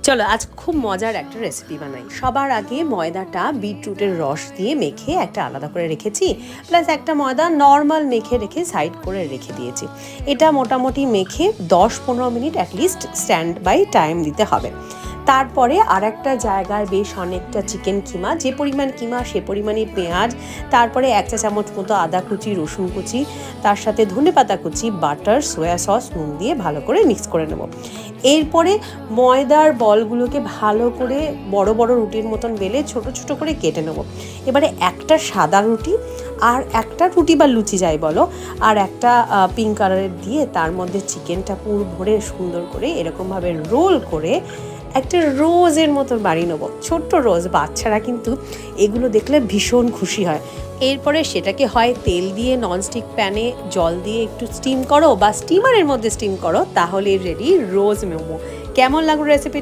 চলো আজ খুব মজার একটা রেসিপি বানাই। সবার আগে ময়দাটা বিটরুটের রস দিয়ে মেখে একটা আলাদা করে রেখেছি, প্লাস একটা ময়দা নর্মাল মেখে রেখে সাইড করে রেখে দিয়েছি। এটা মোটামুটি মেখে 10-15 minute at least stand by time দিতে হবে। তারপরে আর একটা জায়গায় বেশ অনেকটা চিকেন কিমা, যে পরিমাণ কিমা সে পরিমাণই পেঁয়াজ, তারপরে 1 চা চামচ মতো আদা কুচি, রসুন কুচি, তার সাথে ধনেপাতা কুচি, বাটার, সয়া সস, নুন দিয়ে ভালো করে মিক্স করে নেব। এরপরে ময়দার বলগুলোকে ভালো করে বড় বড় রুটির মতন বেলে ছোট ছোট করে কেটে নেব। এবারে একটা সাদা রুটি আর একটা রুটি বা লুচি যাই বলো, আর একটা পিঙ্ক কালারের দিয়ে তার মধ্যে চিকেনটা পুর ভরে সুন্দর করে এরকমভাবে রোল করে একটা রোজের মতন বানিয়ে নেবো। ছোট্ট রোজ, বাচ্চারা কিন্তু এগুলো দেখলে ভীষণ খুশি হয়। এরপরে সেটাকে হয় তেল দিয়ে ননস্টিক প্যানে জল দিয়ে একটু স্টিম করো বা স্টিমারের মধ্যে স্টিম করো, তাহলে রেডি রোজ মোমো। কেমন লাগলো রেসিপি?